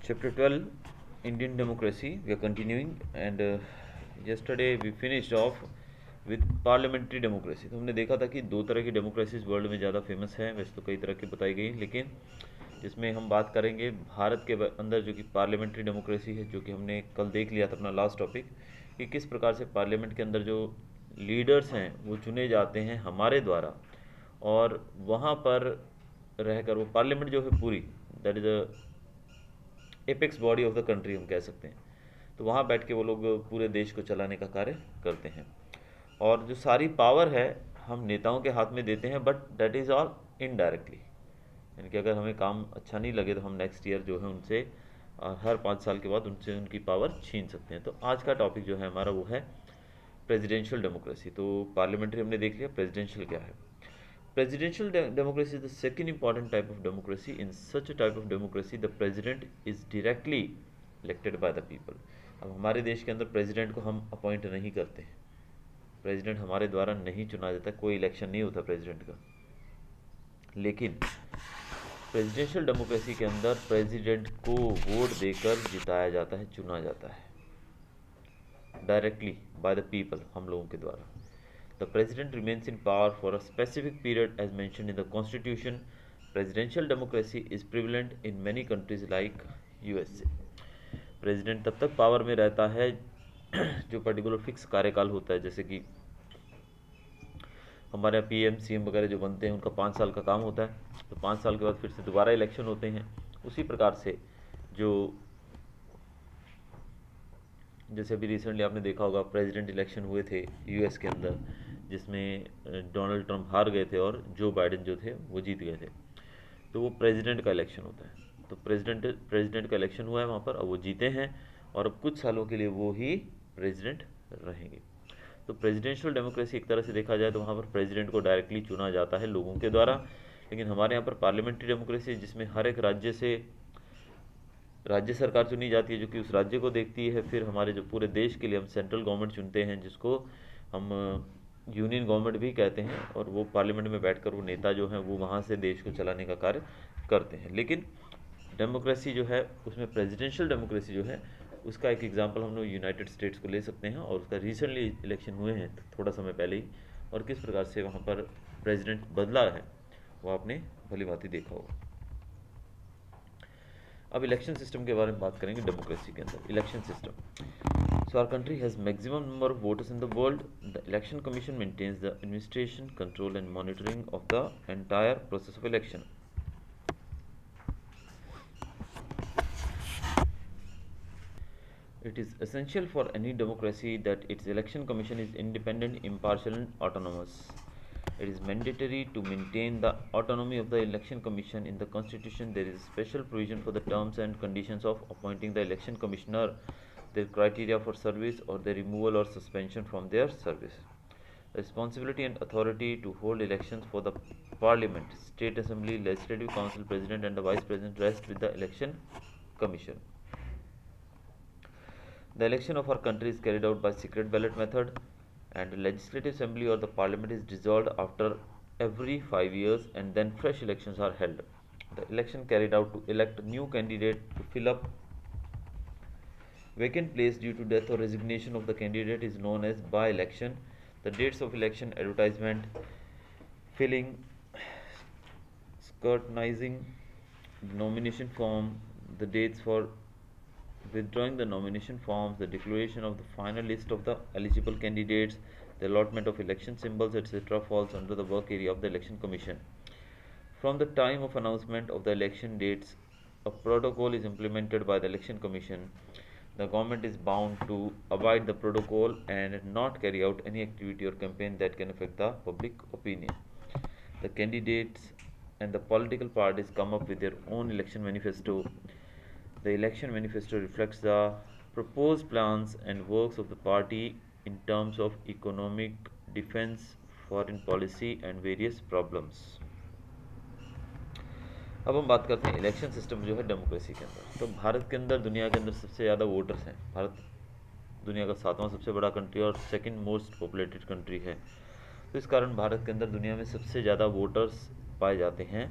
Chapter 12, Indian Democracy. We are continuing, and yesterday we finished off with parliamentary democracy. तो हमने देखा था कि दो तरह की डेमोक्रेसीज वर्ल्ड में ज़्यादा फेमस हैं, वैसे तो कई तरह की बताई गई, लेकिन जिसमें हम बात करेंगे भारत के अंदर जो कि पार्लियामेंट्री डेमोक्रेसी है, जो कि हमने कल देख लिया था अपना लास्ट टॉपिक, कि किस प्रकार से पार्लियामेंट के अंदर जो लीडर्स हैं वो चुने जाते हैं हमारे द्वारा, और वहाँ पर रहकर वो पार्लियामेंट जो है पूरी, that is a apex body of the country हम कह सकते हैं, तो वहाँ बैठ के वो लोग पूरे देश को चलाने का कार्य करते हैं। और जो सारी पावर है हम नेताओं के हाथ में देते हैं, but that is all indirectly, यानी कि अगर हमें काम अच्छा नहीं लगे तो हम नेक्स्ट ईयर जो है उनसे हर 5 साल के बाद उनसे उनकी पावर छीन सकते हैं। तो आज का टॉपिक जो है हमारा वो है प्रेसिडेंशियल डेमोक्रेसी। तो पार्लियामेंट्री हमने देख लिया, प्रेसिडेंशियल क्या है। Presidential democracy is the second important type of democracy. In such a type of democracy, the president is directly elected by the people. अब हमारे देश के अंदर प्रेसिडेंट को हम अपॉइंट नहीं करते हैं, प्रेसिडेंट हमारे द्वारा नहीं चुना जाता, कोई इलेक्शन नहीं होता प्रेसिडेंट का। लेकिन प्रेसिडेंशियल डेमोक्रेसी के अंदर प्रेसिडेंट को वोट देकर जिताया जाता है, चुना जाता है डायरेक्टली बाय द पीपल, हम लोगों के द्वारा। The president remains in power for a specific period as mentioned in the constitution. Presidential democracy is prevalent in many countries like USA. President तब तक पावर में रहता है जो पर्टिकुलर फिक्स कार्यकाल होता है, जैसे कि हमारे यहाँ पीएम सीएम वगैरह जो बनते हैं उनका 5 साल का काम होता है, तो 5 साल के बाद फिर से दोबारा इलेक्शन होते हैं। उसी प्रकार से जो जैसे अभी रिसेंटली आपने देखा होगा प्रेसिडेंट इलेक्शन हुए थे यूएस के अंदर, जिसमें डोनाल्ड ट्रंप हार गए थे और जो बाइडेन जो थे वो जीत गए थे। तो वो प्रेसिडेंट का इलेक्शन होता है, तो प्रेसिडेंट का इलेक्शन हुआ है वहाँ पर, अब वो जीते हैं और अब कुछ सालों के लिए वो ही प्रेसिडेंट रहेंगे। तो प्रेसिडेंशियल डेमोक्रेसी एक तरह से देखा जाए तो वहाँ पर प्रेसिडेंट को डायरेक्टली चुना जाता है लोगों के द्वारा। लेकिन हमारे यहाँ पर पार्लियामेंट्री डेमोक्रेसी, जिसमें हर एक राज्य से राज्य सरकार चुनी जाती है जो कि उस राज्य को देखती है, फिर हमारे जो पूरे देश के लिए हम सेंट्रल गवर्नमेंट चुनते हैं, जिसको हम यूनियन गवर्नमेंट भी कहते हैं, और वो पार्लियामेंट में बैठकर वो नेता जो हैं वो वहाँ से देश को चलाने का कार्य करते हैं। लेकिन डेमोक्रेसी जो है उसमें प्रेसिडेंशियल डेमोक्रेसी जो है उसका एक एग्जांपल हम लोग यूनाइटेड स्टेट्स को ले सकते हैं, और उसका रिसेंटली इलेक्शन हुए हैं थोड़ा समय पहले ही, और किस प्रकार से वहाँ पर प्रेसिडेंट बदला है वो आपने भली भांति देखा होगा। अब इलेक्शन सिस्टम के बारे में बात करेंगे डेमोक्रेसी के अंदर। Election system, so our country has maximum number of voters in the world. The election commission maintains the administration, control and monitoring of the entire process of election. It is essential for any democracy that its election commission is independent, impartial and autonomous. It is mandatory to maintain the autonomy of the election commission. In the constitution there is special provision for the terms and conditions of appointing the election commissioner, their criteria for service or their removal or suspension from their service. The responsibility and authority to hold elections for the parliament, state assembly, legislative council, president and the vice president rest with the election commission. The election of our country is carried out by secret ballot method, and the legislative assembly or the parliament is dissolved after every 5 years and then fresh elections are held. The election carried out to elect new candidate to fill up vacant place due to death or resignation of the candidate is known as by-election. The dates of election, advertisement, filling, scrutinizing the nomination form, the dates for withdrawing the nomination forms, the declaration of the final list of the eligible candidates, the allotment of election symbols, etc. falls under the work area of the election commission. From the time of announcement of the election dates, a protocol is implemented by the election commission. The government is bound to abide the protocol and not carry out any activity or campaign that can affect the public opinion. The candidates and the political parties come up with their own election manifesto. The election manifesto reflects the proposed plans and works of the party in terms of economic, defense, foreign policy and various problems. अब हम बात करते हैं election system जो है democracy के अंदर। तो भारत के अंदर दुनिया के अंदर सबसे ज़्यादा वोटर्स हैं। भारत दुनिया का 7वां सबसे बड़ा कंट्री और सेकंड मोस्ट पॉपुलेटेड कंट्री है। तो इस कारण भारत के अंदर दुनिया में सबसे ज़्यादा वोटर्स पाए जाते हैं,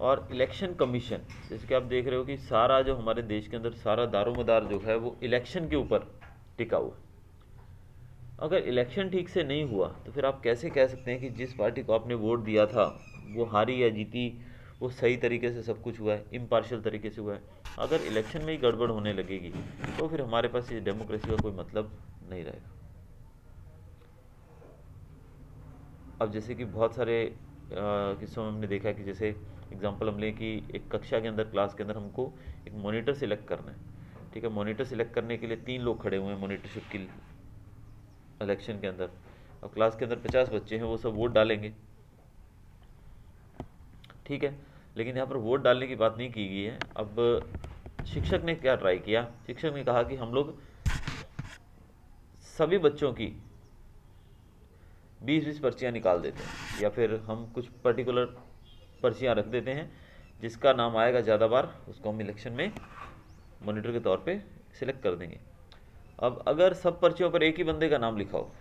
और इलेक्शन कमीशन, जैसे कि आप देख रहे हो कि सारा जो हमारे देश के अंदर सारा दारोमदार जो है वो इलेक्शन के ऊपर टिका हुआ है। अगर इलेक्शन ठीक से नहीं हुआ तो फिर आप कैसे कह सकते हैं कि जिस पार्टी को आपने वोट दिया था वो हारी या जीती, वो सही तरीके से सब कुछ हुआ है, इम्पार्शियल तरीके से हुआ है। अगर इलेक्शन में ही गड़बड़ होने लगेगी तो फिर हमारे पास ये डेमोक्रेसी का कोई मतलब नहीं रहेगा। अब जैसे कि बहुत सारे किस्सों में हमने देखा है कि जैसे एग्जांपल हम लें कि एक कक्षा के अंदर, क्लास के अंदर हमको एक मॉनिटर सिलेक्ट करना है। ठीक है, मॉनिटर सिलेक्ट करने के लिए 3 लोग खड़े हुए हैं मॉनिटरशिप की इलेक्शन के अंदर। अब क्लास के अंदर 50 बच्चे हैं, वो सब वोट डालेंगे। ठीक है, लेकिन यहाँ पर वोट डालने की बात नहीं की गई है। अब शिक्षक ने क्या ट्राई किया, शिक्षक ने कहा कि हम लोग सभी बच्चों की 20-20 पर्चियाँ निकाल देते हैं, या फिर हम कुछ पर्टिकुलर पर्चियाँ रख देते हैं, जिसका नाम आएगा ज़्यादा बार उसको हम इलेक्शन में मॉनिटर के तौर पे सिलेक्ट कर देंगे। अब अगर सब पर्चियों पर एक ही बंदे का नाम लिखा हो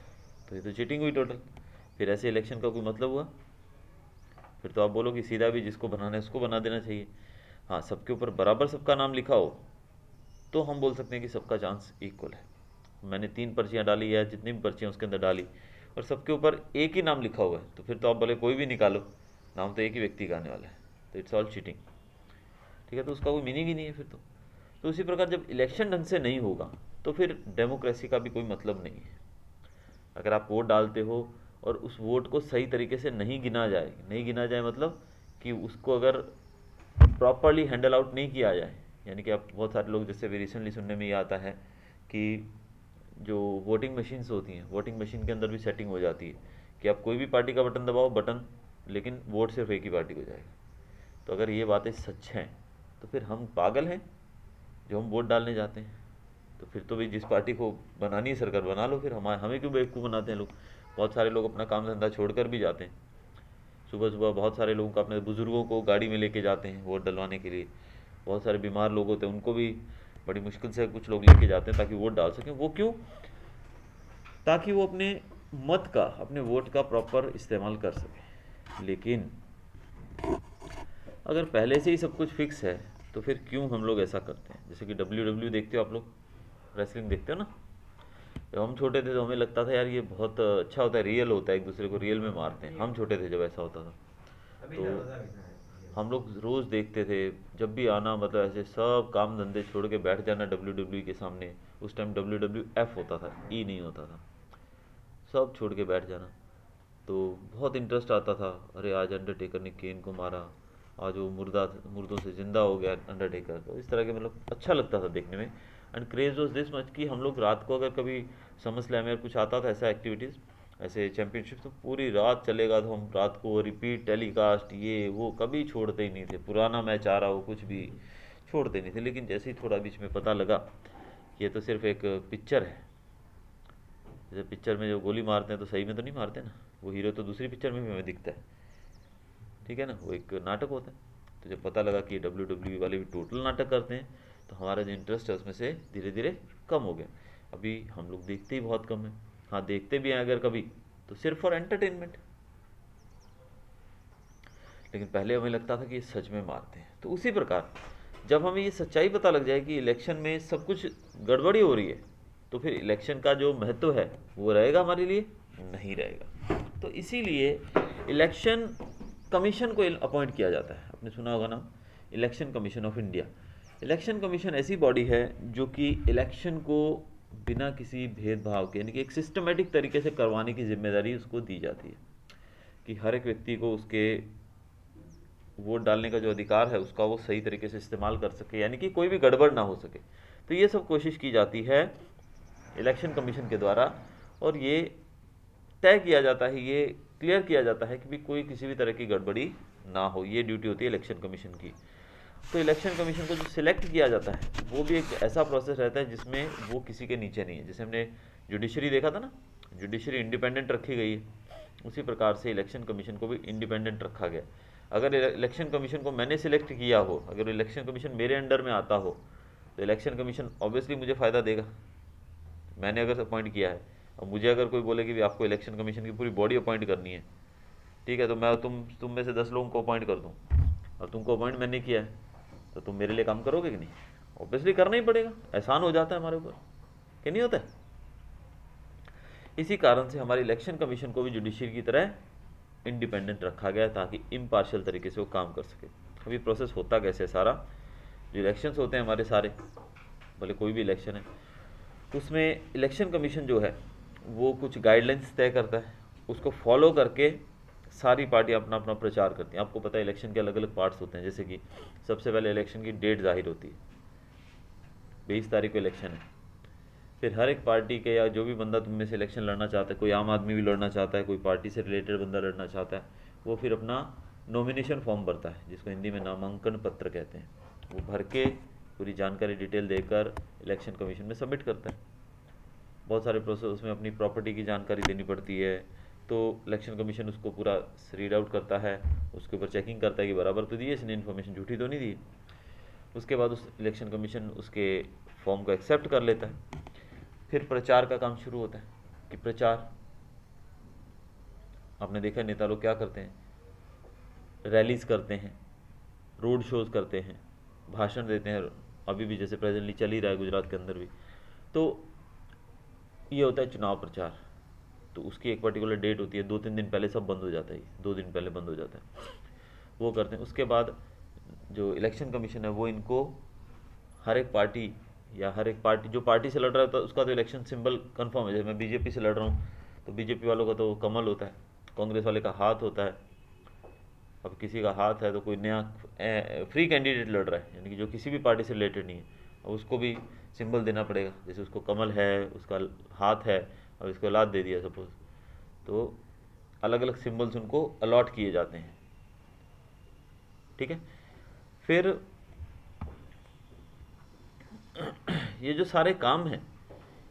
तो ये तो चीटिंग हुई टोटल। फिर ऐसे इलेक्शन का कोई मतलब हुआ? फिर तो आप बोलो कि सीधा भी जिसको बनाना है उसको बना देना चाहिए। हाँ, सबके ऊपर बराबर सबका नाम लिखा हो तो हम बोल सकते हैं कि सबका चांस इक्वल है। मैंने 3 पर्चियाँ डाली या जितनी भी पर्चियाँ उसके अंदर डाली और सबके ऊपर एक ही नाम लिखा हुआ है, तो फिर तो आप बोले कोई भी निकालो, नाम तो एक ही व्यक्ति का आने वाला है, तो इट्स ऑल चीटिंग। ठीक है, तो उसका कोई मीनिंग ही नहीं है फिर तो उसी प्रकार जब इलेक्शन ढंग से नहीं होगा तो फिर डेमोक्रेसी का भी कोई मतलब नहीं है। अगर आप वोट डालते हो और उस वोट को सही तरीके से नहीं गिना जाए मतलब कि उसको अगर प्रॉपरली हैंडल आउट नहीं किया जाए, यानी कि आप बहुत सारे लोग, जैसे भी रिसेंटली सुनने में ये आता है कि जो वोटिंग मशीन्स होती हैं, वोटिंग मशीन के अंदर भी सेटिंग हो जाती है कि आप कोई भी पार्टी का बटन दबाओ, लेकिन वोट सिर्फ एक ही पार्टी को जाएगा। तो अगर ये बातें सच हैं तो फिर हम पागल हैं जो हम वोट डालने जाते हैं। तो फिर तो भाई जिस पार्टी को बनानी है सरकार बना लो, फिर हमें क्यों बेवकूफ़ बनाते हैं लोग। बहुत सारे लोग अपना काम धंधा छोड़कर भी जाते हैं। सुबह सुबह बहुत सारे लोगों को, अपने बुज़ुर्गों को गाड़ी में लेके जाते हैं वोट डलवाने के लिए। बहुत सारे बीमार लोग होते हैं, उनको भी बड़ी मुश्किल से कुछ लोग लेके जाते हैं ताकि वोट डाल सकें। वो क्यों? ताकि वो अपने मत का, अपने वोट का प्रॉपर इस्तेमाल कर सकें। लेकिन अगर पहले से ही सब कुछ फिक्स है तो फिर क्यों हम लोग ऐसा करते हैं? जैसे कि WWE देखते हो आप लोग, रेसलिंग देखते हो ना। जब हम छोटे थे तो हमें लगता था यार ये बहुत अच्छा होता है, रियल होता है, एक दूसरे को रियल में मारते हैं। हम छोटे थे जब ऐसा होता था तो हम लोग रोज़ देखते थे। जब भी आना मतलब ऐसे सब काम धंधे छोड़ के बैठ जाना WWE के सामने। उस टाइम WWF होता था, ई नहीं होता था। सब छोड़ के बैठ जाना, तो बहुत इंटरेस्ट आता था। अरे आज अंडरटेकर ने केन को मारा, आज वो मुर्दों से ज़िंदा हो गया अंडरटेकर। तो इस तरह के मतलब अच्छा लगता था देखने में। And craze was this much कि हम लोग रात को अगर कभी समर स्लैम या कुछ आता था ऐसा एक्टिविटीज़, ऐसे चैम्पियनशिप, तो पूरी रात चलेगा। तो हम रात को रिपीट टेलीकास्ट ये वो कभी छोड़ते ही नहीं थे। पुराना मैच आ रहा हो कुछ भी छोड़ते नहीं थे। लेकिन जैसे ही थोड़ा बीच में पता लगा ये तो सिर्फ एक पिक्चर है, जैसे पिक्चर में जो गोली मारते हैं तो सही में तो नहीं मारते ना, वो हीरो तो दूसरी पिक्चर में भी हमें दिखता है। ठीक है ना, वो एक नाटक होता है। तो जब पता लगा कि WWE वाले भी टोटल नाटक करते हैं तो हमारा जो इंटरेस्ट है उसमें से धीरे धीरे कम हो गया। अभी हम लोग देखते ही बहुत कम है। हाँ, देखते भी हैं अगर कभी तो सिर्फ फॉर एंटरटेनमेंट। लेकिन पहले हमें लगता था कि ये सच में मारते हैं। तो उसी प्रकार जब हमें ये सच्चाई पता लग जाए कि इलेक्शन में सब कुछ गड़बड़ी हो रही है तो फिर इलेक्शन का जो महत्व है वो रहेगा हमारे लिए? नहीं रहेगा। तो इसीलिए इलेक्शन कमीशन को अपॉइंट किया जाता है। आपने सुना होगा नाम, election commission of India. Election commission ऐसी बॉडी है जो कि इलेक्शन को बिना किसी भेदभाव के, यानी कि एक सिस्टमेटिक तरीके से करवाने की जिम्मेदारी उसको दी जाती है कि हर एक व्यक्ति को उसके वोट डालने का जो अधिकार है उसका वो सही तरीके से इस्तेमाल कर सके, यानी कि कोई भी गड़बड़ ना हो सके। तो ये सब कोशिश की जाती है इलेक्शन कमीशन के द्वारा, और ये तय किया जाता है, ये क्लियर किया जाता है कि भी कोई किसी भी तरह की गड़बड़ी ना हो। ये ड्यूटी होती है इलेक्शन कमीशन की। तो इलेक्शन कमीशन को जो सिलेक्ट किया जाता है वो भी एक ऐसा प्रोसेस रहता है जिसमें वो किसी के नीचे नहीं है। जैसे हमने जुडिशरी देखा था ना, जुडिशरी इंडिपेंडेंट रखी गई है, उसी प्रकार से इलेक्शन कमीशन को भी इंडिपेंडेंट रखा गया। अगर इलेक्शन कमीशन को मैंने सिलेक्ट किया हो, अगर इलेक्शन कमीशन मेरे अंडर में आता हो तो इलेक्शन कमीशन ऑब्वियसली मुझे फ़ायदा देगा। मैंने अगर अपॉइंट किया है, अब मुझे अगर कोई बोले कि भी आपको इलेक्शन कमीशन की पूरी बॉडी अपॉइंट करनी है, ठीक है, तो मैं तुम में से 10 लोगों को अपॉइंट कर दूँ, और तुमको अपॉइंट मैंने किया है तो तुम मेरे लिए काम करोगे कि नहीं? ऑब्वियसली करना ही पड़ेगा, एहसान हो जाता है हमारे ऊपर कि नहीं होता है। इसी कारण से हमारे इलेक्शन कमीशन को भी जुडिशरी की तरह इंडिपेंडेंट रखा गया ताकि इम्पार्शियल तरीके से वो काम कर सके। अभी प्रोसेस होता कैसे सारा, जो इलेक्शंस होते हैं हमारे सारे, भले कोई भी इलेक्शन है, उसमें इलेक्शन कमीशन जो है वो कुछ गाइडलाइंस तय करता है, उसको फॉलो करके सारी पार्टियां अपना अपना प्रचार करती हैं। आपको पता है इलेक्शन के अलग अलग पार्ट्स होते हैं, जैसे कि सबसे पहले इलेक्शन की डेट जाहिर होती है, 20 तारीख को इलेक्शन है। फिर हर एक पार्टी के या जो भी बंदा तुम में से इलेक्शन लड़ना चाहता है, कोई आम आदमी भी लड़ना चाहता है, कोई पार्टी से रिलेटेड बंदा लड़ना चाहता है, वो फिर अपना नॉमिनेशन फॉर्म भरता है, जिसको हिंदी में नामांकन पत्र कहते हैं। वो भर के पूरी जानकारी डिटेल देकर इलेक्शन कमीशन में सबमिट करता है। बहुत सारे प्रोसेस, उसमें अपनी प्रॉपर्टी की जानकारी देनी पड़ती है, तो इलेक्शन कमीशन उसको पूरा रीड आउट करता है, उसके ऊपर चेकिंग करता है कि बराबर तो दी है इसने इन्फॉर्मेशन, झूठी तो नहीं दी। उसके बाद उस इलेक्शन कमीशन उसके फॉर्म को एक्सेप्ट कर लेता है। फिर प्रचार का काम शुरू होता है कि प्रचार, आपने देखा नेता लोग क्या करते हैं, रैलीज करते हैं, रोड शोज करते हैं, भाषण देते हैं। अभी भी जैसे प्रेजेंटली चल ही रहा है गुजरात के अंदर भी, तो ये होता है चुनाव प्रचार। तो उसकी एक पर्टिकुलर डेट होती है, 2-3 दिन पहले सब बंद हो जाता है, 2 दिन पहले बंद हो जाता है, वो करते हैं। उसके बाद जो इलेक्शन कमीशन है वो इनको हर एक पार्टी या हर एक पार्टी, जो पार्टी से लड़ रहा है उसका तो इलेक्शन सिंबल कंफर्म है। जैसे मैं बीजेपी से लड़ रहा हूँ तो बीजेपी वालों का तो कमल होता है, कांग्रेस वाले का हाथ होता है। अब किसी का हाथ है तो कोई नया फ्री कैंडिडेट लड़ रहा है, यानी कि जो किसी भी पार्टी से रिलेटेड नहीं है, अब उसको भी सिंबल देना पड़ेगा। जैसे उसको कमल है, उसका हाथ है, और इसको लात दे दिया सपोज, तो अलग अलग सिंबल्स उनको अलॉट किए जाते हैं, ठीक है। फिर ये जो सारे काम हैं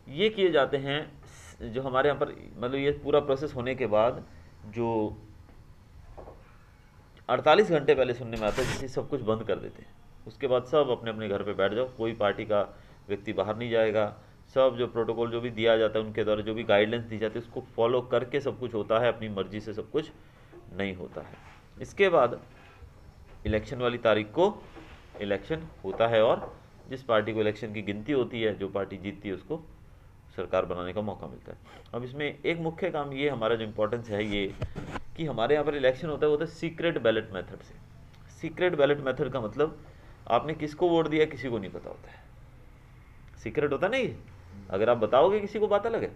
ये किए जाते हैं जो हमारे यहाँ पर, मतलब ये पूरा प्रोसेस होने के बाद जो 48 घंटे पहले सुनने में आता है, जिससे सब कुछ बंद कर देते हैं। उसके बाद सब अपने अपने घर पे बैठ जाओ, कोई पार्टी का व्यक्ति बाहर नहीं जाएगा। सब जो प्रोटोकॉल जो भी दिया जाता है उनके द्वारा, जो भी गाइडलाइंस दी जाती है उसको फॉलो करके सब कुछ होता है, अपनी मर्जी से सब कुछ नहीं होता है। इसके बाद इलेक्शन वाली तारीख को इलेक्शन होता है और जिस पार्टी को इलेक्शन की गिनती होती है, जो पार्टी जीतती है, उसको सरकार बनाने का मौका मिलता है। अब इसमें एक मुख्य काम ये हमारा जो इम्पोर्टेंस है ये कि हमारे यहाँ पर इलेक्शन होता है वो होता है सीक्रेट बैलेट मेथड से। सीक्रेट बैलेट मेथड का मतलब आपने किसको वोट दिया किसी को नहीं पता होता है, सीक्रेट होता नहीं। अगर आप बताओगे किसी को बात अलग है,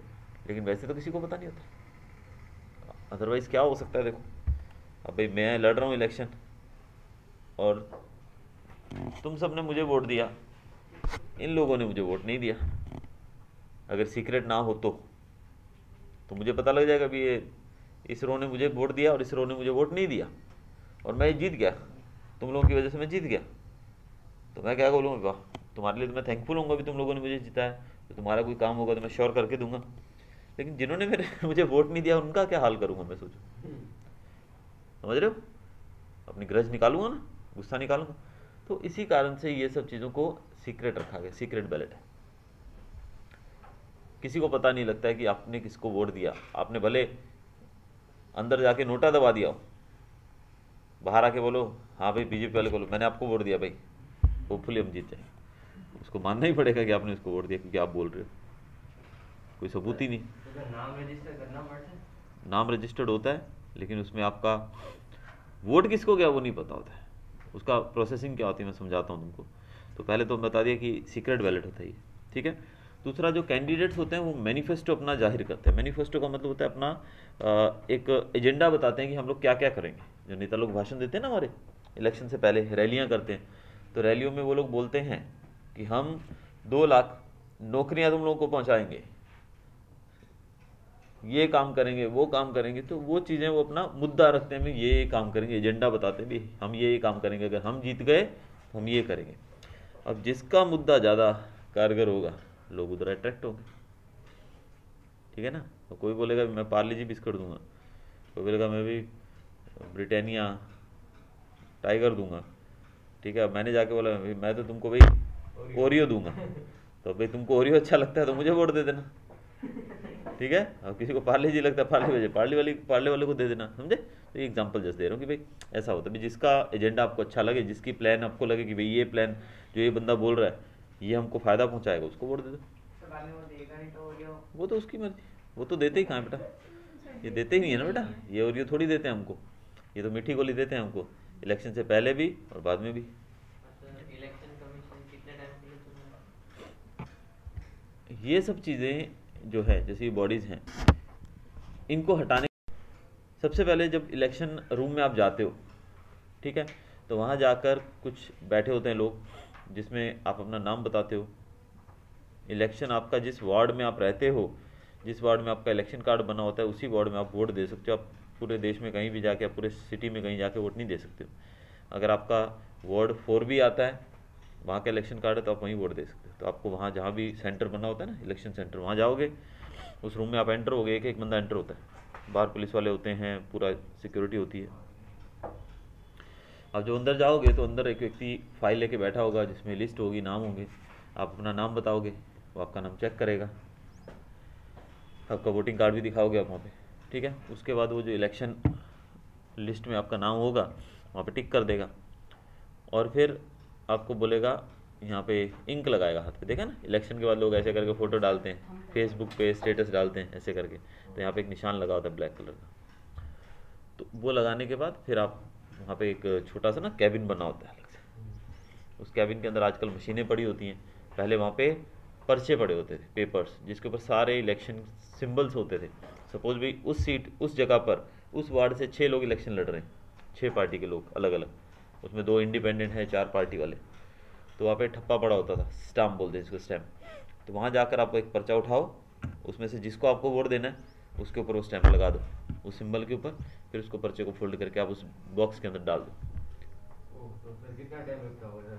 लेकिन वैसे तो किसी को पता नहीं होता। अदरवाइज क्या हो सकता है, देखो अब भाई मैं लड़ रहा हूँ इलेक्शन और तुम सब ने मुझे वोट दिया, इन लोगों ने मुझे वोट नहीं दिया। अगर सीक्रेट ना हो तो मुझे पता लग जाएगा भी ये इस रो ने मुझे वोट दिया और इस रो ने मुझे वोट नहीं दिया, और मैं जीत गया, तुम लोगों की वजह से मैं जीत गया। तो मैं क्या बोलूँगा, वाह तुम्हारे लिए तो मैं थैंकफुल होऊंगा भी तुम लोगों ने मुझे जिताया, तो तुम्हारा कोई काम होगा तो मैं श्योर करके दूंगा। लेकिन जिन्होंने मुझे वोट नहीं दिया उनका क्या हाल करूँगा मैं, सोचो, समझ रहे हो? अपनी ग्रज निकालूंगा ना, गुस्सा निकालूंगा। तो इसी कारण से ये सब चीज़ों को सीक्रेट रखा गया, सीक्रेट बैलेट है। किसी को पता नहीं लगता है कि आपने किसको वोट दिया। आपने भले अंदर जाके नोटा दबा दिया हो, बाहर आके बोलो हाँ भाई बीजेपी वाले बोलो मैंने आपको वोट दिया भाई, होपफुली हम जीत जाए, उसको मानना ही पड़ेगा कि आपने उसको वोट दिया, क्योंकि आप बोल रहे हो, कोई सबूत ही नहीं। नाम रजिस्टर करना पड़ता है, नाम रजिस्टर्ड होता है, लेकिन उसमें आपका वोट किसको गया वो नहीं पता होता है। उसका प्रोसेसिंग क्या होती है मैं समझाता हूँ तुमको। तो पहले तो बता दिया कि सीक्रेट बैलेट होता है ये, ठीक है। दूसरा, जो कैंडिडेट्स होते हैं वो मैनिफेस्टो अपना जाहिर करते हैं। मैनिफेस्टो का मतलब होता है अपना एक एजेंडा बताते हैं कि हम लोग क्या क्या करेंगे। जो नेता लोग भाषण देते हैं ना हमारे इलेक्शन से पहले, रैलियां करते हैं, तो रैलियों में वो लोग बोलते हैं कि हम 2 लाख नौकरियां तुम लोगों को पहुंचाएंगे, ये काम करेंगे, वो काम करेंगे। तो वो चीज़ें वो अपना मुद्दा रखते हैं, ये काम करेंगे, एजेंडा बताते हैं भी हम ये काम करेंगे, अगर हम जीत गए तो हम ये करेंगे। अब जिसका मुद्दा ज़्यादा कारगर होगा लोग उधर अट्रैक्ट होंगे, ठीक है ना। तो कोई बोलेगा मैं पार्ले जी बिस्कुट दूंगा, कोई बोलेगा मैं भी ब्रिटानिया टाइगर दूंगा, ठीक है। मैंने जाके बोला मैं तो तुमको भाई ओरियो दूंगा, तो भाई तुमको ओरियो अच्छा लगता है तो मुझे वोट दे देना, ठीक है। अब किसी को पार्ले जी लगता है पार्ले वाले को दे देना, समझे। तो ये एग्जांपल जस्ट दे रहा हूँ कि भाई ऐसा होता है, भाई जिसका एजेंडा आपको अच्छा लगे, जिसकी प्लान आपको लगे कि भाई ये प्लान जो ये बंदा बोल रहा है ये हमको फ़ायदा पहुँचाएगा, उसको वोट दे दो। तो बाद में वो देगा नहीं तो वो तो उसकी मर्जी, वो तो देते ही कहाँ है बेटा, ये देते ही नहीं है ना बेटा, ये और ये थोड़ी देते हैं हमको, ये तो मीठी गोली देते हैं हमको, इलेक्शन से पहले भी और बाद में भी। इलेक्शन कमीशन कितने टाइम के लिए चुना है? ये सब चीज़ें जो है जैसे ये बॉडीज़ हैं, इनको हटाने सबसे पहले जब इलेक्शन रूम में आप जाते हो, ठीक है, तो वहाँ जाकर कुछ बैठे होते हैं लोग जिसमें आप अपना नाम बताते हो, इलेक्शन आपका जिस वार्ड में आप रहते हो, जिस वार्ड में आपका इलेक्शन कार्ड बना होता है उसी वार्ड में आप वोट दे सकते हो। आप पूरे देश में कहीं भी जाके, पूरे सिटी में कहीं जाके वोट नहीं दे सकते हो। अगर आपका वार्ड 4 भी आता है, वहाँ का इलेक्शन कार्ड है, तो आप वहीं वोट दे सकते हो। तो आपको वहाँ जहाँ भी सेंटर बना होता है ना, इलेक्शन सेंटर, वहाँ जाओगे, उस रूम में आप एंटर होगे, एक एक बंदा एंटर होता है, बाहर पुलिस वाले होते हैं, पूरा सिक्योरिटी होती है। आप जो अंदर जाओगे तो अंदर एक व्यक्ति फाइल लेके बैठा होगा जिसमें लिस्ट होगी, नाम होंगे, आप अपना नाम बताओगे, वो आपका नाम चेक करेगा, आपका वोटिंग कार्ड भी दिखाओगे आप वहाँ पे, ठीक है। उसके बाद वो जो इलेक्शन लिस्ट में आपका नाम होगा वहाँ पे टिक कर देगा, और फिर आपको बोलेगा, यहाँ पे इंक लगाएगा हाथ पे, देखा ना, इलेक्शन के बाद लोग ऐसे करके फ़ोटो डालते हैं, फेसबुक पे स्टेटस डालते हैं ऐसे करके, तो यहाँ पे एक निशान लगा होता है ब्लैक कलर का। तो वो लगाने के बाद फिर आप वहाँ पे एक छोटा सा ना कैबिन बना होता है अलग से, उस कैबिन के अंदर आजकल मशीनें पड़ी होती हैं, पहले वहाँ पे पर्चे पड़े होते थे, पेपर्स, जिसके ऊपर सारे इलेक्शन सिंबल्स होते थे। सपोज भी उस सीट, उस जगह पर, उस वार्ड से 6 लोग इलेक्शन लड़ रहे हैं, 6 पार्टी के लोग अलग अलग, उसमें 2 इंडिपेंडेंट हैं, 4 पार्टी वाले, तो वहाँ पे ठप्पा पड़ा होता था, स्टाम्प बोलते हैं इसको, स्टैम्प। तो वहाँ जाकर आप एक पर्चा उठाओ, उसमें से जिसको आपको वोट देना है उसके ऊपर वो स्टैम्प लगा दो, उस सिंबल के ऊपर, फिर उसको पर्चे को फोल्ड करके आप उस बॉक्स के अंदर डाल दो। तो फिर कितना टाइम लगता होगा?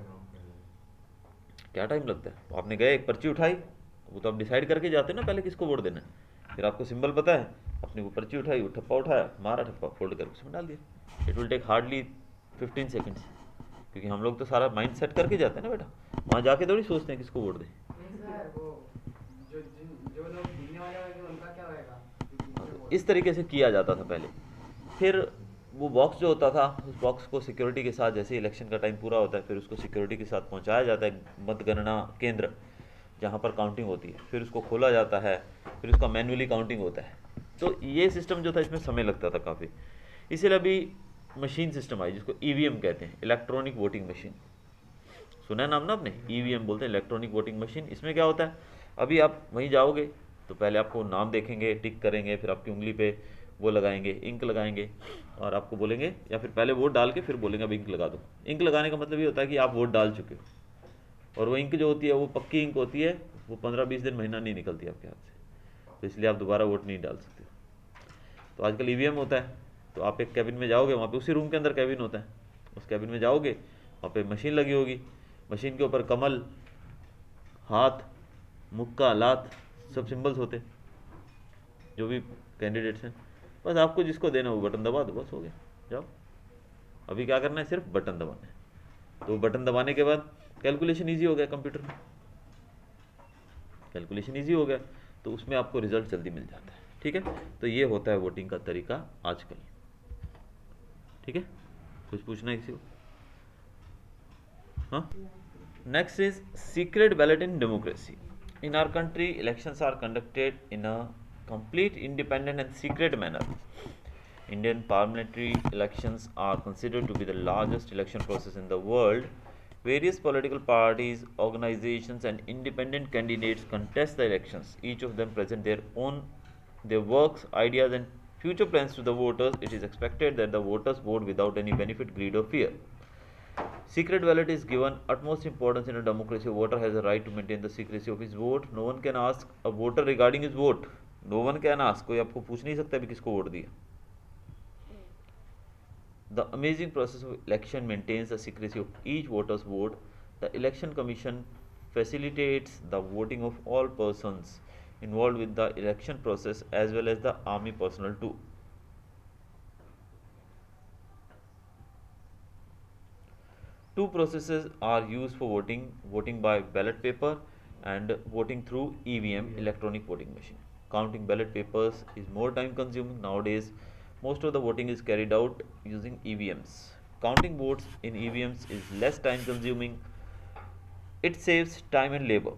क्या टाइम लगता है? तो आपने गए, एक पर्ची उठाई, वो तो आप डिसाइड करके जाते हो ना पहले किसको वोट देना है, फिर आपको सिंबल पता है, अपनी वो पर्ची उठाई, वो ठप्पा उठाया, मारा ठप्पा, फोल्ड करके उसमें डाल दिया। It will take hardly 15 seconds, क्योंकि हम लोग तो सारा माइंड सेट करके जाते हैं ना बेटा, वहाँ जाके थोड़ी सोचते हैं किसको वोट दें। जो लोग गिनने वाले होंगे उनका क्या होएगा? इस तरीके से किया जाता था पहले। फिर वो बॉक्स जो होता था, उस बॉक्स को सिक्योरिटी के साथ, जैसे इलेक्शन का टाइम पूरा होता है, फिर उसको सिक्योरिटी के साथ पहुंचाया जाता है मतगणना केंद्र जहां पर काउंटिंग होती है, फिर उसको खोला जाता है, फिर उसका मैन्युअली काउंटिंग होता है। तो ये सिस्टम जो था, इसमें समय लगता था काफ़ी, इसीलिए अभी मशीन सिस्टम आई जिसको ईवीएम कहते हैं, इलेक्ट्रॉनिक वोटिंग मशीन। सुना है नाम ना आपने, ईवीएम बोलते हैं, इलेक्ट्रॉनिक वोटिंग मशीन। इसमें क्या होता है, अभी आप वहीं जाओगे तो पहले आपको नाम देखेंगे, टिक करेंगे, फिर आपकी उंगली पे वो लगाएंगे, इंक लगाएंगे, और आपको बोलेंगे, या फिर पहले वोट डाल के फिर बोलेंगे अब इंक लगा दो। इंक लगाने का मतलब ये होता है कि आप वोट डाल चुके हो, और वो इंक जो होती है वो पक्की इंक होती है, वो 15-20 दिन, महीना नहीं निकलती आपके हाथ से, तो इसलिए आप दोबारा वोट नहीं डाल सकते। तो आजकल ईवीएम होता है, तो आप एक कैबिन में जाओगे, वहाँ पे उसी रूम के अंदर कैबिन होता है, उस कैबिन में जाओगे, वहाँ पे मशीन लगी होगी, मशीन के ऊपर कमल, हाथ, मुक्का, लात, सब सिंबल्स होते हैं जो भी कैंडिडेट्स हैं। बस आपको जिसको देना वो बटन दबा दो, बस हो गया, जाओ। अभी क्या करना है, सिर्फ बटन दबाना है। तो बटन दबाने के बाद कैलकुलेशन इजी हो गया, कंप्यूटर में कैलकुलेशन इजी हो गया, तो उसमें आपको रिजल्ट जल्दी मिल जाता है, ठीक है। तो ये होता है वोटिंग का तरीका आजकल, ठीक है। कुछ पूछना है किसी को? हाँ, next is secret ballot in democracy. In our country, elections are conducted in a complete, independent and secret manner. Indian parliamentary elections are considered to be the largest election process in the world. Various political parties, organizations and independent candidates contest the elections. Each of them present their works, ideas and future plans to the voters. It is expected that the voters vote without any benefit, greed or fear. Secret ballot is given utmost importance in a democracy. A voter has a right to maintain the secrecy of his vote. No one can ask a voter regarding his vote. No one can ask. कोई आपको पूछ नहीं सकता भी किसको vote दिया। The amazing process of election maintains the secrecy of each voter's vote. The election commission facilitates the voting of all persons involved with the election process as well as the army personnel too. Two processes are used for voting: voting by ballot paper and voting through EVM, electronic voting machine. Counting ballot papers is more time consuming nowadays. Most of the voting is carried out using EVMs. Counting votes in EVMs is less time consuming. It saves time and labor.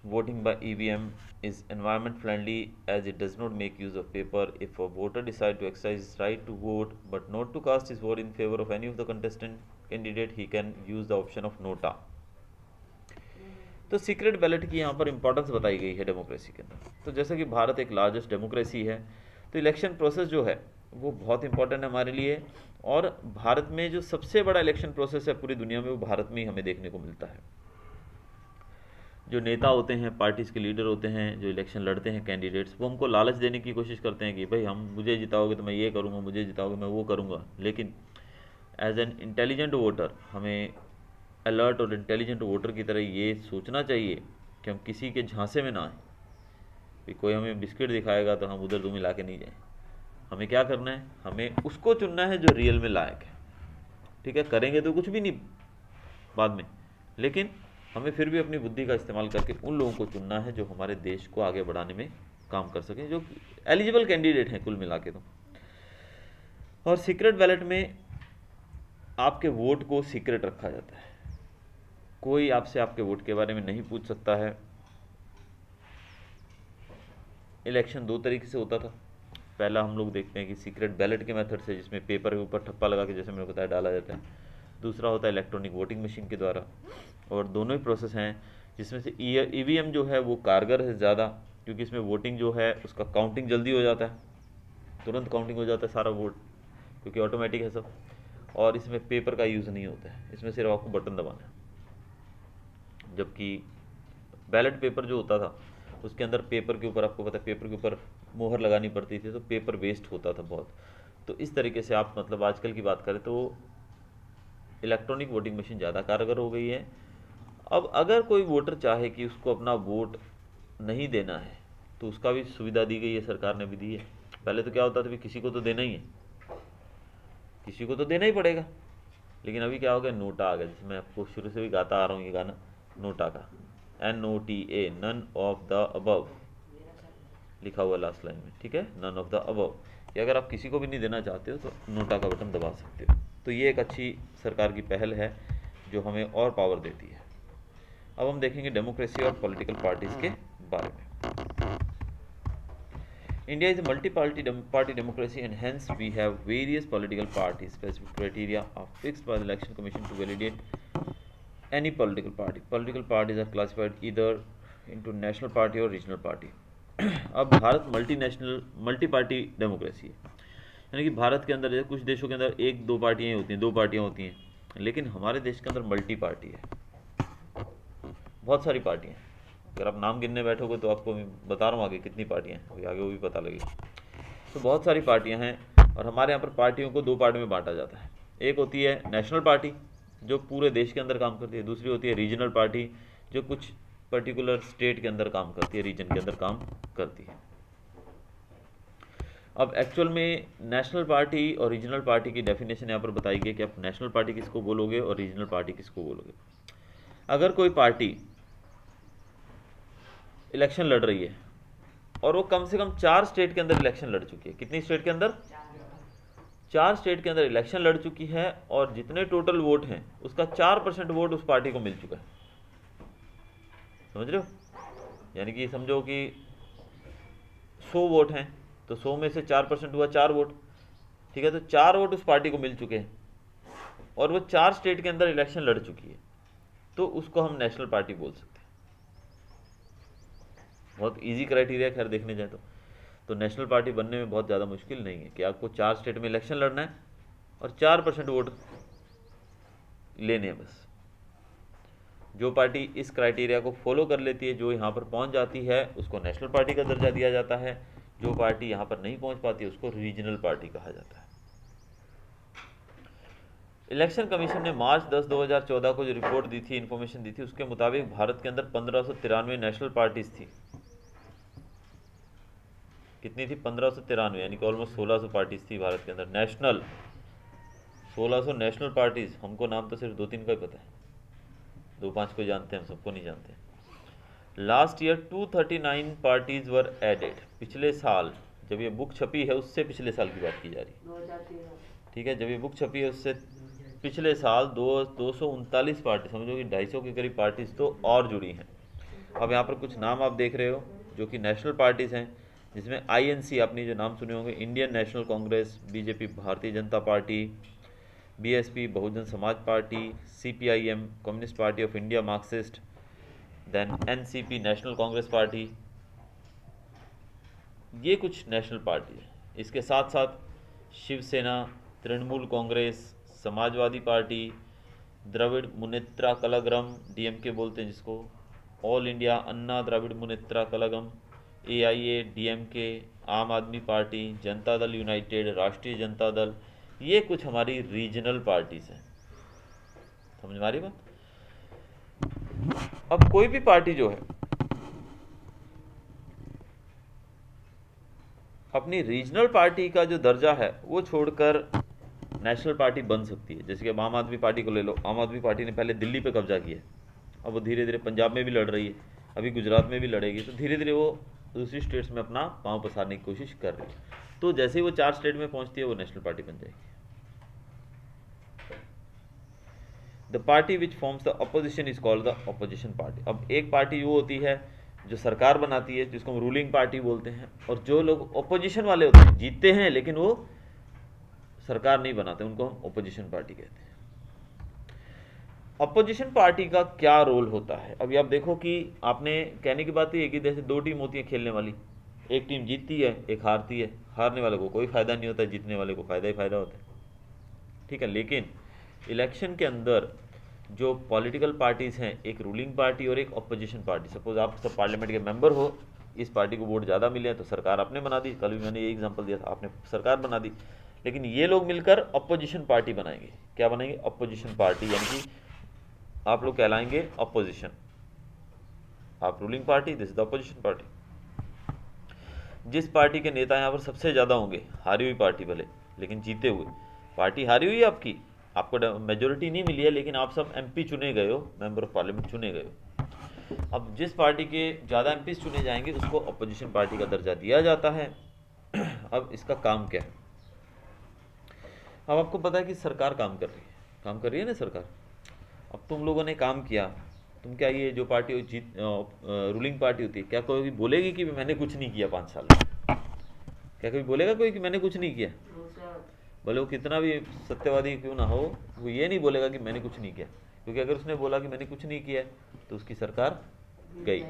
Voting by EVM is environment friendly as it does not make use of paper. If a voter decides to exercise his right to vote but not to cast his vote in favor of any of the contestant candidate, he can use the option of nota. तो secret ballot की यहाँ पर importance बताई गई है democracy के अंदर। तो जैसा कि भारत एक लार्जेस्ट डेमोक्रेसी है, तो इलेक्शन प्रोसेस जो है वो बहुत इंपॉर्टेंट है हमारे लिए, और भारत में जो सबसे बड़ा इलेक्शन प्रोसेस है पूरी दुनिया में वो भारत में ही हमें देखने को मिलता है। जो नेता होते हैं, पार्टीज़ के लीडर होते हैं, जो इलेक्शन लड़ते हैं कैंडिडेट्स, वो हमको लालच देने की कोशिश करते हैं कि भाई हम मुझे जिताओगे तो मैं ये करूँगा, मुझे जिताओगे मैं वो करूँगा। लेकिन एज एन इंटेलिजेंट वोटर हमें अलर्ट और इंटेलिजेंट वोटर की तरह ये सोचना चाहिए कि हम किसी के झांसे में ना आए। भी कोई हमें बिस्किट दिखाएगा तो हम उधर दो मिला के नहीं जाएं। हमें क्या करना है, हमें उसको चुनना है जो रियल में लायक है। ठीक है, करेंगे तो कुछ भी नहीं बाद में, लेकिन हमें फिर भी अपनी बुद्धि का इस्तेमाल करके उन लोगों को चुनना है जो हमारे देश को आगे बढ़ाने में काम कर सकें, जो एलिजिबल कैंडिडेट हैं कुल मिला के। तो और सीक्रेट बैलेट में आपके वोट को सीक्रेट रखा जाता है, कोई आपसे आपके वोट के बारे में नहीं पूछ सकता है। इलेक्शन दो तरीके से होता था। पहला हम लोग देखते हैं कि सीक्रेट बैलेट के मेथड से, जिसमें पेपर के ऊपर ठप्पा लगा के जैसे मैंने बताया डाला जाता है। दूसरा होता है इलेक्ट्रॉनिक वोटिंग मशीन के द्वारा, और दोनों ही प्रोसेस हैं जिसमें से ईवीएम जो है वो कारगर है ज़्यादा, क्योंकि इसमें वोटिंग जो है उसका काउंटिंग जल्दी हो जाता है, तुरंत काउंटिंग हो जाता है सारा वोट, क्योंकि ऑटोमेटिक है सब। और इसमें पेपर का यूज़ नहीं होता है, इसमें सिर्फ आपको बटन दबाना है। जबकि बैलेट पेपर जो होता था उसके अंदर पेपर के ऊपर, आपको पता है, पेपर के ऊपर मोहर लगानी पड़ती थी, तो पेपर वेस्ट होता था बहुत। तो इस तरीके से आप मतलब आजकल की बात करें तो इलेक्ट्रॉनिक वोटिंग मशीन ज़्यादा कारगर हो गई है। अब अगर कोई वोटर चाहे कि उसको अपना वोट नहीं देना है तो उसका भी सुविधा दी गई है, सरकार ने भी दी है। पहले तो क्या होता था कि किसी को तो देना ही है, किसी को तो देना ही पड़ेगा, लेकिन अभी क्या हो गया, नोटा आ गया। जैसे मैं आपको शुरू से भी गाता आ रहा हूँ ये गाना नोटा का, NOTA, none of the above लिखा हुआ लास्ट लाइन में। ठीक है, नन ऑफ द अबव, कि अगर आप किसी को भी नहीं देना चाहते हो तो नोटा का बटन दबा सकते हो। तो ये एक अच्छी सरकार की पहल है जो हमें और पावर देती है। अब हम देखेंगे डेमोक्रेसी और पॉलिटिकल पार्टीज़ के बारे में। India is a multi-party democracy, and hence we have various political parties. Specific criteria are fixed by the Election Commission to validate any political party. Political parties are classified either into national party or regional party. अब Bharat multi party democracy है, यानी कि भारत के अंदर कुछ देशों के अंदर एक दो पार्टियाँ होती हैं, दो पार्टियाँ होती हैं, लेकिन हमारे देश के अंदर मल्टी पार्टी है, बहुत सारी पार्टियाँ हैं। अगर आप नाम गिनने बैठोगे तो आपको मैं बता रहा हूँ आगे कितनी पार्टियाँ हैं, अभी आगे वो भी पता लगेगी। तो बहुत सारी पार्टियाँ हैं, और हमारे यहाँ पर पार्टियों को दो पार्ट में बांटा जाता है। एक होती है नेशनल पार्टी जो पूरे देश के अंदर काम करती है, दूसरी होती है रीजनल पार्टी जो कुछ पर्टिकुलर स्टेट के अंदर काम करती है, रीजन के अंदर काम करती है। अब एक्चुअल में नेशनल पार्टी और रीजनल पार्टी की डेफिनेशन यहाँ पर बताई गई कि आप नेशनल पार्टी किसको बोलोगे और रीजनल पार्टी किसको बोलोगे। अगर कोई पार्टी इलेक्शन लड़ रही है और वो कम से कम 4 स्टेट के अंदर इलेक्शन लड़ चुकी है, कितनी स्टेट के अंदर, 4 स्टेट के अंदर इलेक्शन लड़ चुकी है, और जितने टोटल वोट हैं उसका 4% वोट उस पार्टी को मिल चुका है, समझ रहे हो। यानी कि समझो कि 100 वोट हैं तो 100 में से 4% हुआ 4 वोट, ठीक है। तो 4 वोट उस पार्टी को मिल चुके हैं और वो 4 स्टेट के अंदर इलेक्शन लड़ चुकी है, तो उसको हम नेशनल पार्टी बोल सकते हैं। बहुत इजी क्राइटेरिया खैर देखने जाए तो नेशनल पार्टी बनने में बहुत ज़्यादा मुश्किल नहीं है कि आपको 4 स्टेट में इलेक्शन लड़ना है और 4% वोट लेने हैं बस। जो पार्टी इस क्राइटेरिया को फॉलो कर लेती है, जो यहाँ पर पहुँच जाती है, उसको नेशनल पार्टी का दर्जा दिया जाता है। जो पार्टी यहाँ पर नहीं पहुँच पाती उसको रीजनल पार्टी कहा जाता है। इलेक्शन कमीशन ने मार्च 10, 2014 को जो रिपोर्ट दी थी, इन्फॉर्मेशन दी थी, उसके मुताबिक भारत के अंदर 1593 नेशनल पार्टीज थी। कितनी थी, 1593, यानी कि ऑलमोस्ट 1600 पार्टीज थी भारत के अंदर नेशनल, 1600 नेशनल पार्टीज। हमको नाम तो सिर्फ 2-3 का ही पता है, 2-5 को जानते हैं, हम सबको नहीं जानते। Last year 239 parties were added. पिछले साल जब ये बुक छपी है उससे पिछले साल की बात की जा रही है, 2013। ठीक है। जब ये बुक छपी है उससे पिछले साल 239 पार्टी, समझो कि 250 के करीब पार्टीज तो और जुड़ी हैं। अब यहाँ पर कुछ नाम आप देख रहे हो जो कि नेशनल पार्टीज़ हैं, जिसमें INC आपने जो नाम सुने होंगे, Indian national Congress, BJP Bharatiya Janata party, BSP Bahujan Samaj party, CPIM communist party of India Marxist, then NCP national Congress party, ये कुछ नेशनल पार्टी है। इसके साथ साथ Shiv Sena, Trinamool Congress, Samajwadi party, Dravida Munnetra Kazhagam DMK बोलते हैं जिसको, all India Anna Dravida Munnetra Kazhagam, AIA DMK, आम आदमी पार्टी, जनता दल यूनाइटेड, राष्ट्रीय जनता दल, ये कुछ हमारी रीजनल पार्टीज हैं। समझ में आ रही बात? अब कोई भी पार्टी जो है अपनी रीजनल पार्टी का जो दर्जा है वो छोड़कर नेशनल पार्टी बन सकती है। जैसे कि अब आम आदमी पार्टी को ले लो, आम आदमी पार्टी ने पहले दिल्ली पे कब्जा किया, अब वो धीरे धीरे पंजाब में भी लड़ रही है, अभी गुजरात में भी लड़ेगी, तो धीरे धीरे वो दूसरी स्टेट्स में अपना पांव पसारने की कोशिश कर रही है। तो जैसे ही वो 4 स्टेट में पहुंचती है वो नेशनल पार्टी बन जाएगी। The party which forms the opposition is called the opposition party. अब एक पार्टी वो होती है जो सरकार बनाती है, जिसको हम रूलिंग पार्टी बोलते हैं, और जो लोग अपोजिशन वाले होते हैं, जीतते हैं लेकिन वो सरकार नहीं बनाते, उनको हम अपोजिशन पार्टी कहते हैं। अपोजिशन पार्टी का क्या रोल होता है? अभी आप देखो कि आपने कहने की बात ये है कि जैसे 2 टीम होती है खेलने वाली, एक टीम जीतती है, एक हारती है। हारने वाले को कोई फायदा नहीं होता है, जीतने वाले को फायदा ही फायदा होता है, ठीक है। लेकिन इलेक्शन के अंदर जो पॉलिटिकल पार्टीज हैं, एक रूलिंग पार्टी और एक अपोजिशन पार्टी, सपोज आप सब पार्लियामेंट के मेंबर हो, इस पार्टी को वोट ज़्यादा मिले हैं तो सरकार आपने बना दी, कल भी मैंने ये एग्जांपल दिया था, आपने सरकार बना दी। लेकिन ये लोग मिलकर अपोजिशन पार्टी बनाएंगे। क्या बनाएंगे? अपोजिशन पार्टी, यानी कि आप लोग कहलाएंगे अपोजिशन, आप ruling party, this is the opposition party. जिस पार्टी के नेता यहाँ पर सबसे ज़्यादा होंगे, हारी हुई पार्टी भले लेकिन जीते हुए, पार्टी हारी हुई है आपकी, आपको मेजोरिटी नहीं मिली है, लेकिन आप सब MP चुने गए हो, मेंबर ऑफ पार्लियामेंट चुने गए हो। अब जिस पार्टी के ज़्यादा MPs चुने जाएंगे उसको अपोजिशन पार्टी का दर्जा दिया जाता है। अब इसका काम क्या है? अब आपको पता है कि सरकार काम कर रही है ना सरकार। अब तुम लोगों ने काम किया, तुम क्या ये जो पार्टी रूलिंग पार्टी होती है, क्या कोई बोलेगी कि मैंने कुछ नहीं किया 5 साल में? क्या कोई बोलेगा कोई कि मैंने कुछ नहीं किया? भले वो कितना भी सत्यवादी क्यों ना हो, वो ये नहीं बोलेगा कि मैंने कुछ नहीं किया, क्योंकि अगर उसने बोला कि मैंने कुछ नहीं किया तो उसकी सरकार गई,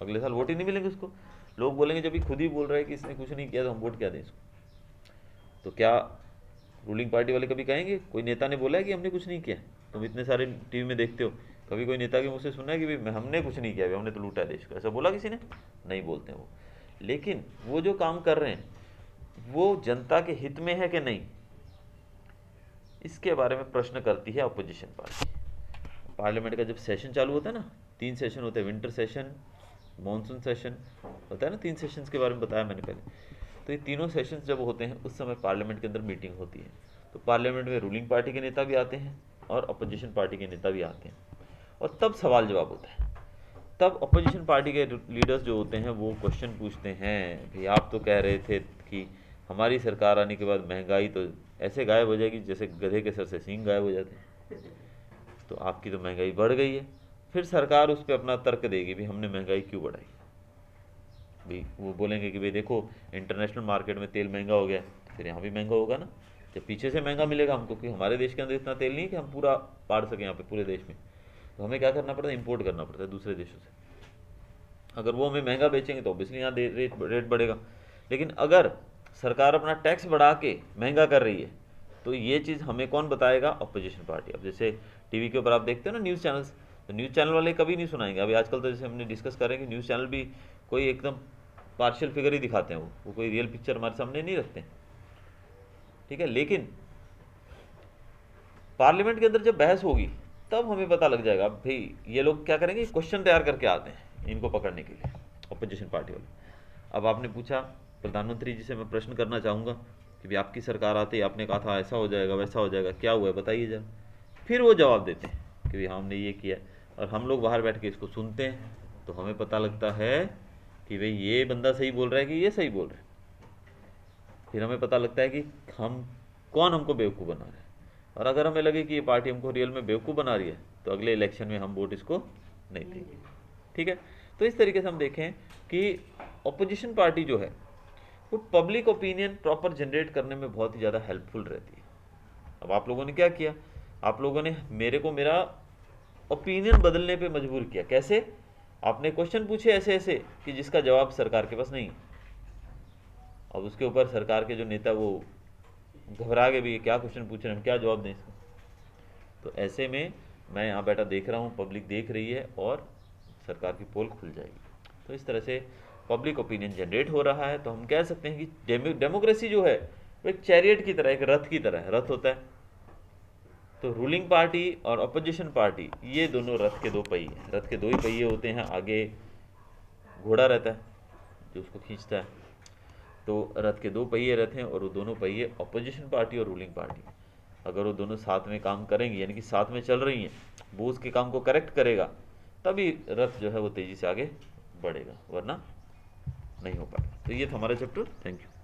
अगले साल वोट ही नहीं मिलेंगे उसको। लोग बोलेंगे जब भी खुद ही बोल रहा है कि इसने कुछ नहीं किया तो हम वोट क्या दें इसको? तो क्या रूलिंग पार्टी वाले कभी कहेंगे, कोई नेता ने बोला है कि हमने कुछ नहीं किया? तुम इतने सारे टीवी में देखते हो, कभी कोई नेता के मुँह से सुना है कि भाई हमने कुछ नहीं किया, भाई हमने तो लूटा देश को, ऐसा बोला किसी ने? नहीं बोलते वो। लेकिन वो जो काम कर रहे हैं वो जनता के हित में है कि नहीं, इसके बारे में प्रश्न करती है अपोजिशन पार्टी। पार्लियामेंट का जब सेशन चालू होता है ना, 3 सेशन होते हैं, विंटर सेशन, मॉनसून सेशन होता है ना, 3 सेशंस के बारे में बताया मैंने पहले। तो ये तीनों सेशंस जब होते हैं उस समय पार्लियामेंट के अंदर मीटिंग होती है। तो पार्लियामेंट में रूलिंग पार्टी के नेता भी आते हैं और अपोजिशन पार्टी के नेता भी आते हैं, और तब सवाल जवाब होता है। तब अपोजिशन पार्टी के लीडर्स जो होते हैं वो क्वेश्चन पूछते हैं, भाई आप तो कह रहे थे कि हमारी सरकार आने के बाद महंगाई तो ऐसे गायब हो जाएगी जैसे गधे के सर से सींग गायब हो जाते हैं, तो आपकी तो महंगाई बढ़ गई है। फिर सरकार उस पर अपना तर्क देगी, भाई हमने महंगाई क्यों बढ़ाई। भाई वो बोलेंगे कि भाई देखो इंटरनेशनल मार्केट में तेल महंगा हो गया, तो फिर यहाँ भी महंगा होगा ना, जब पीछे से महंगा मिलेगा हमको, क्योंकि हमारे देश के अंदर इतना तेल नहीं है कि हम पूरा पाड़ सकें यहाँ पे पूरे देश में, तो हमें क्या करना पड़ता है, इंपोर्ट करना पड़ता है दूसरे देशों से। अगर वो हमें महंगा बेचेंगे तो ऑब्वियसली यहाँ रेट बढ़ेगा। लेकिन अगर सरकार अपना टैक्स बढ़ा के महंगा कर रही है तो ये चीज़ हमें कौन बताएगा? Opposition party. अब जैसे टीवी के ऊपर आप देखते हो ना न्यूज़ चैनल्स, तो न्यूज़ चैनल वाले कभी नहीं सुनाएंगे। अभी आजकल तो जैसे हमने डिस्कस करें कि न्यूज़ चैनल भी कोई एकदम पार्शियल फिगर ही दिखाते हैं, वो कोई रियल पिक्चर हमारे सामने नहीं रखते, ठीक है। लेकिन पार्लियामेंट के अंदर जब बहस होगी तब हमें पता लग जाएगा भाई ये लोग क्या करेंगे, क्वेश्चन तैयार करके आते हैं इनको पकड़ने के लिए, अपोजिशन पार्टी वाले। अब आपने पूछा प्रधानमंत्री जी से, मैं प्रश्न करना चाहूँगा कि भाई आपकी सरकार आते ही आपने कहा था ऐसा हो जाएगा वैसा हो जाएगा, क्या हुआ है बताइए जरा। फिर वो जवाब देते हैं कि भाई हमने ये किया, और हम लोग बाहर बैठ के इसको सुनते हैं, तो हमें पता लगता है कि भाई ये बंदा सही बोल रहा है कि ये सही बोल रहा है। फिर हमें पता लगता है कि हम कौन हमको बेवकूफ़ बना रहा है, और अगर हमें लगे कि ये पार्टी हमको रियल में बेवकूफ़ बना रही है तो अगले इलेक्शन में हम वोट इसको नहीं देंगे। ठीक है, तो इस तरीके से हम देखें कि ऑपोजिशन पार्टी जो है वो पब्लिक ओपिनियन प्रॉपर जनरेट करने में बहुत ही ज़्यादा हेल्पफुल रहती है। अब आप लोगों ने क्या किया, आप लोगों ने मेरे को मेरा ओपिनियन बदलने पे मजबूर किया। कैसे? आपने क्वेश्चन पूछे ऐसे ऐसे कि जिसका जवाब सरकार के पास नहीं है। अब उसके ऊपर सरकार के जो नेता वो घबरा गए भी, क्या क्वेश्चन पूछ रहे हैं, हम क्या जवाब दें इसका। तो ऐसे में मैं यहाँ बैठा देख रहा हूँ, पब्लिक देख रही है और सरकार की पोल खुल जाएगी। तो इस तरह से पब्लिक ओपिनियन जनरेट हो रहा है। तो हम कह सकते हैं कि डेमोक्रेसी जो है वो एक चैरियट की तरह, एक रथ की तरह है। रथ होता है तो रूलिंग पार्टी और अपोजिशन पार्टी ये दोनों रथ के दो पहिए हैं। रथ के दो ही पहिए होते हैं, आगे घोड़ा रहता है जो उसको खींचता है। तो रथ के दो पहिए रहते हैं और वो दोनों पहिए अपोजिशन पार्टी और रूलिंग पार्टी, अगर वो दोनों साथ में काम करेंगी, यानी कि साथ में चल रही हैं, वो उसके काम को करेक्ट करेगा, तभी रथ जो है वो तेज़ी से आगे बढ़ेगा, वरना नहीं हो पाएगा। तो ये था हमारा चैप्टर। Thank you.